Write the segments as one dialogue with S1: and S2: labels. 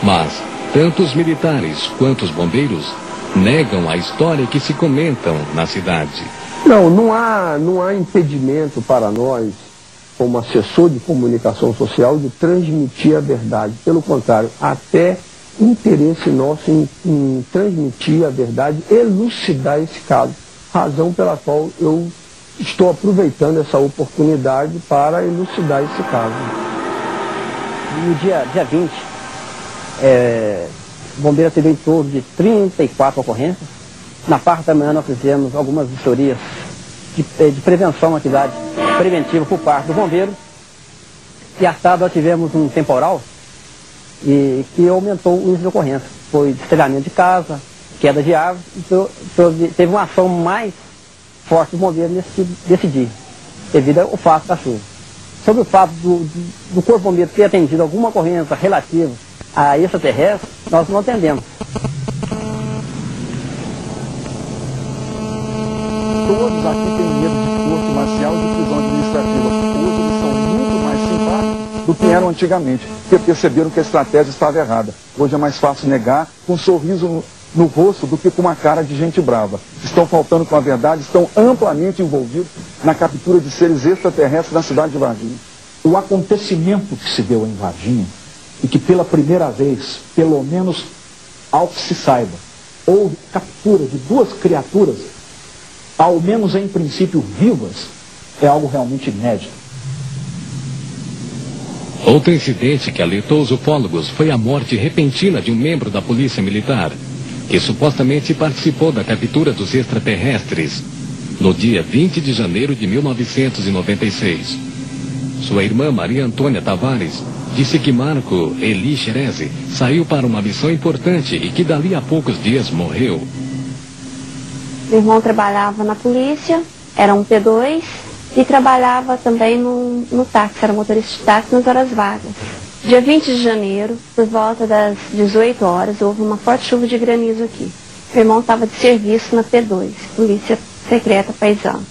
S1: Mas tanto os militares quanto os bombeiros negam a história que se comentam na cidade.
S2: Não há impedimento para nós, como assessor de comunicação social, de transmitir a verdade. Pelo contrário, até interesse nosso em transmitir a verdade, elucidar esse caso. Razão pela qual eu estou aproveitando essa oportunidade para elucidar esse caso.
S3: No dia 20, o bombeiro teve em torno de 34 ocorrências. Na parte da manhã nós fizemos algumas vistorias de prevenção, atividade preventiva por parte do bombeiro. E à tarde nós tivemos um temporal e que aumentou o índice de ocorrência. Foi destelhamento de casa, queda de árvores, então teve uma ação mais forte do bombeiro nesse dia, devido ao fato da chuva. Sobre o fato do Corpo Bombeiro ter atendido alguma ocorrência relativa a extraterrestre, nós não atendemos.
S4: Todos aqui têm medo de corte marcial e de prisão administrativa. Hoje eles são muito mais simpáticos do que eram antigamente, porque perceberam que a estratégia estava errada. Hoje é mais fácil negar com um sorriso no rosto do que com uma cara de gente brava. Estão faltando com a verdade, estão amplamente envolvidos na captura de seres extraterrestres na cidade de Varginha.
S5: O acontecimento que se deu em Varginha, e que pela primeira vez, pelo menos ao que se saiba, houve captura de duas criaturas, ao menos em princípio vivas, é algo realmente inédito.
S1: Outro incidente que alertou os ufólogos foi a morte repentina de um membro da Polícia Militar, que supostamente participou da captura dos extraterrestres, no dia 20 de janeiro de 1996. Sua irmã Maria Antônia Tavares disse que Marco Eli Xerezi saiu para uma missão importante e que dali a poucos dias morreu.
S6: Meu irmão trabalhava na polícia, era um P2 e trabalhava também no táxi, era motorista de táxi nas horas vagas. Dia 20 de janeiro, por volta das 18 horas, houve uma forte chuva de granizo aqui. Meu irmão estava de serviço na P2, Polícia Secreta Paisana,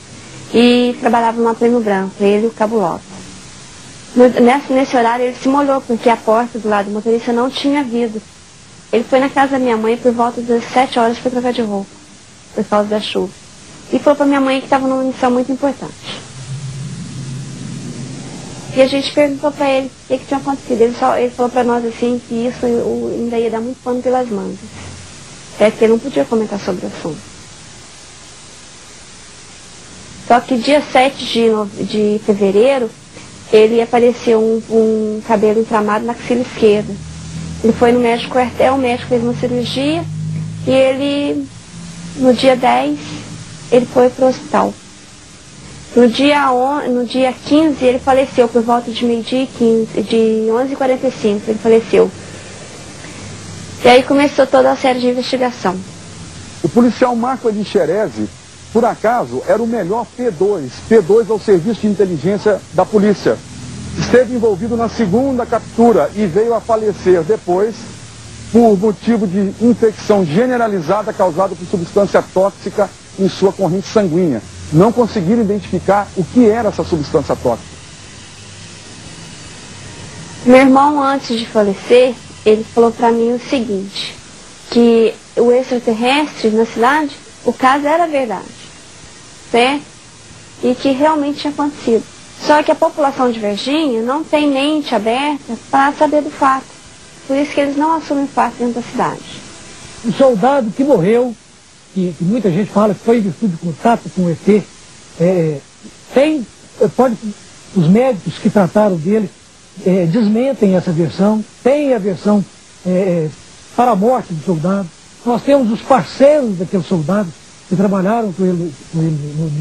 S6: e trabalhava numa Prêmio Branco, ele e o Cabo Lopes. Nesse horário ele se molhou, porque a porta do lado do motorista não tinha vidro. Ele foi na casa da minha mãe por volta das 7 horas para trocar de roupa, por causa da chuva. E falou para minha mãe que estava numa missão muito importante. E a gente perguntou para ele o que tinha acontecido. Ele falou para nós assim que isso ainda ia dar muito pano pelas mangas. É que ele não podia comentar sobre o assunto. Só que dia 7 de fevereiro, ele apareceu um cabelo inflamado na axila esquerda. Ele foi no médico quartel, o médico fez uma cirurgia e ele, no dia 10, ele foi para o hospital. No dia 15, ele faleceu por volta de meio-dia e 15, de 11h45, ele faleceu. E aí começou toda a série de investigação.
S4: O policial Marco Eli Xerezi, por acaso, era o melhor P2 ao serviço de inteligência da polícia. Esteve envolvido na segunda captura e veio a falecer depois por motivo de infecção generalizada causada por substância tóxica em sua corrente sanguínea. Não conseguiram identificar o que era essa substância tóxica.
S6: Meu irmão, antes de falecer, ele falou para mim o seguinte, que o extraterrestre na cidade, o caso era verdade, certo? E que realmente tinha acontecido. Só que a população de Varginha não tem mente aberta para saber do fato. Por isso que eles não assumem o fato dentro da cidade.
S7: O soldado que morreu, que muita gente fala que foi em virtude de contato com o ET, os médicos que trataram dele desmentem essa versão, tem a versão para a morte do soldado. Nós temos os parceiros daquele soldado que trabalharam com ele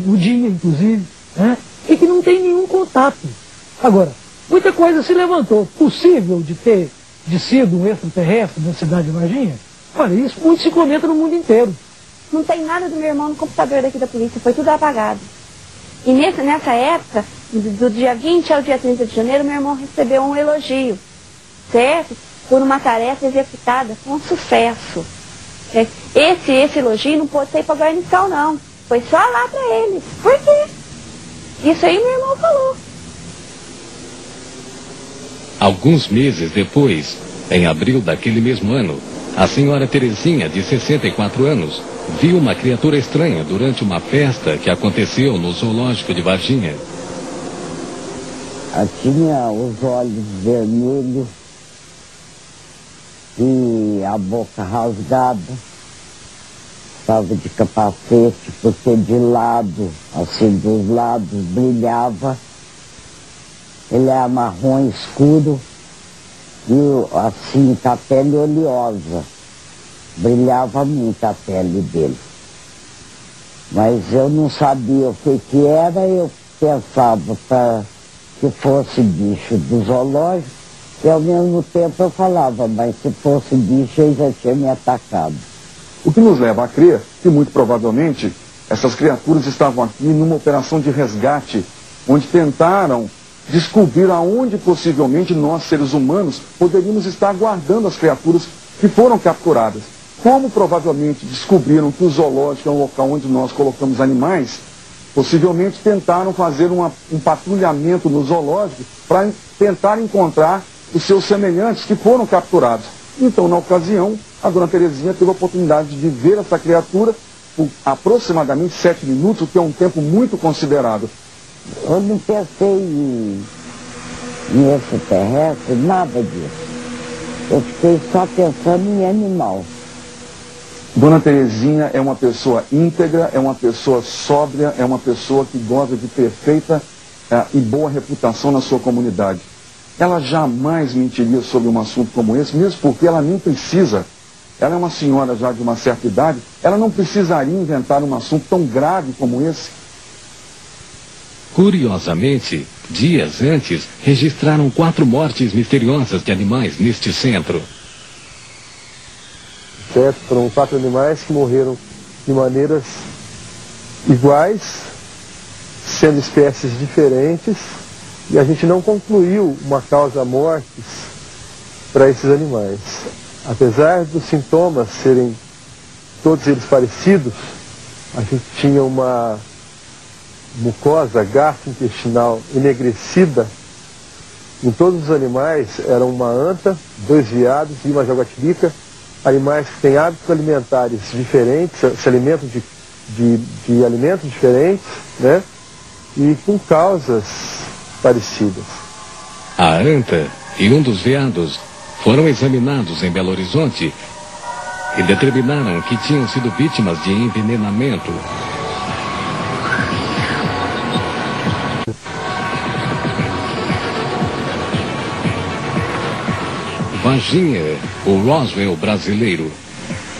S7: no dia, inclusive, né? E que não tem nenhum contato. Agora, muita coisa se levantou. Possível de sido um extraterrestre na cidade de Varginha? Olha, isso muito se comenta no mundo inteiro.
S6: Não tem nada do meu irmão no computador daqui da polícia, foi tudo apagado. E nessa época, do dia 20 ao dia 30 de janeiro, meu irmão recebeu um elogio, certo? Por uma tarefa executada com sucesso. Esse elogio não pôde ser para a guarnição, não. Foi só lá para eles. Por quê? Isso aí meu irmão falou.
S1: Alguns meses depois, Em abril daquele mesmo ano, a senhora Terezinha, de 64 anos, viu uma criatura estranha durante uma festa que aconteceu no zoológico de Varginha.
S8: Ela tinha os olhos vermelhos e a boca rasgada, estava de capacete, porque de lado, assim dos lados, brilhava. Ele era marrom escuro e assim, com a pele oleosa. Brilhava muito a pele dele. Mas eu não sabia o que era, eu pensava para que fosse bicho do zoológico, e ao mesmo tempo eu falava, mas se fosse bicho ele já tinha me atacado.
S4: O que nos leva a crer que muito provavelmente essas criaturas estavam aqui numa operação de resgate, onde tentaram descobrir aonde possivelmente nós, seres humanos, poderíamos estar guardando as criaturas que foram capturadas. Como provavelmente descobriram que o zoológico é um local onde nós colocamos animais, possivelmente tentaram fazer um patrulhamento no zoológico para tentar encontrar os seus semelhantes que foram capturados. Então, na ocasião, a dona Terezinha teve a oportunidade de ver essa criatura por aproximadamente 7 minutos, o que é um tempo muito considerável.
S8: Eu não pensei em extraterrestre, nada disso. Eu fiquei só pensando em animal.
S4: Dona Terezinha é uma pessoa íntegra, é uma pessoa sóbria, é uma pessoa que goza de perfeita e boa reputação na sua comunidade. Ela jamais mentiria sobre um assunto como esse, mesmo porque ela nem precisa. Ela é uma senhora já de uma certa idade, ela não precisaria inventar um assunto tão grave como esse.
S1: Curiosamente, dias antes, registraram 4 mortes misteriosas de animais neste centro.
S2: Certo? Foram 4 animais que morreram de maneiras iguais, sendo espécies diferentes, e a gente não concluiu uma causa mortis para esses animais. Apesar dos sintomas serem todos eles parecidos, a gente tinha uma mucosa gastrointestinal enegrecida em todos os animais. Era uma anta, 2 veados e uma jaguatirica, animais que têm hábitos alimentares diferentes, se alimentam de alimentos diferentes, né? E com causas parecidas.
S1: A anta e um dos veados foram examinados em Belo Horizonte e determinaram que tinham sido vítimas de envenenamento. Varginha, o Roswell brasileiro.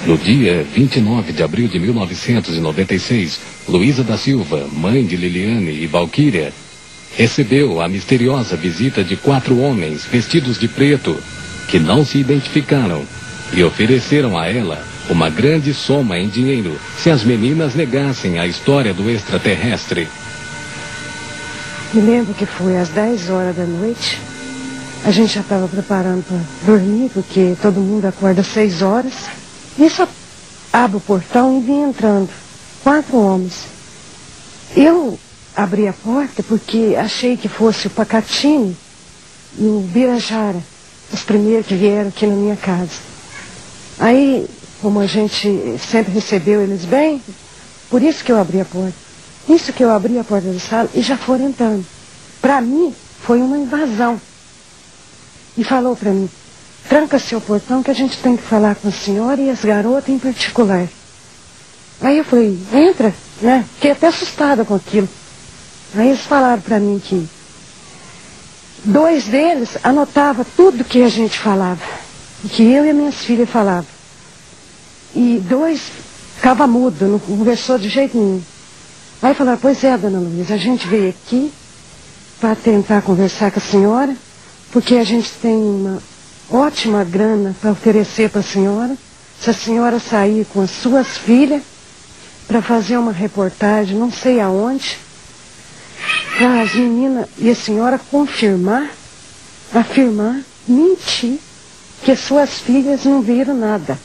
S1: No dia 29 de abril de 1996, Luísa da Silva, mãe de Liliane e Valquíria, recebeu a misteriosa visita de 4 homens vestidos de preto, que não se identificaram, e ofereceram a ela uma grande soma em dinheiro se as meninas negassem a história do extraterrestre.
S9: Me lembro que foi às 10 horas da noite. A gente já estava preparando para dormir, porque todo mundo acorda às 6 horas. Nisso abre o portão e vim entrando. 4 homens. Eu abri a porta porque achei que fosse o Pacatini e o Birajara, os primeiros que vieram aqui na minha casa. Aí, como a gente sempre recebeu eles bem, por isso que eu abri a porta. Isso que eu abri a porta da sala e já foram entrando. Para mim, foi uma invasão. E falou para mim, tranca seu portão que a gente tem que falar com a senhora e as garotas em particular. Aí eu falei, entra, né? Fiquei até assustada com aquilo. Aí eles falaram para mim que 2 deles anotavam tudo que a gente falava, que eu e as minhas filhas falavam. E 2 ficavam mudos, não conversou de jeito nenhum. Aí falaram, pois é, dona Luísa, a gente veio aqui para tentar conversar com a senhora, porque a gente tem uma ótima grana para oferecer para a senhora, se a senhora sair com as suas filhas para fazer uma reportagem, não sei aonde, para as meninas e a senhora afirmar, mentir, que as suas filhas não viram nada.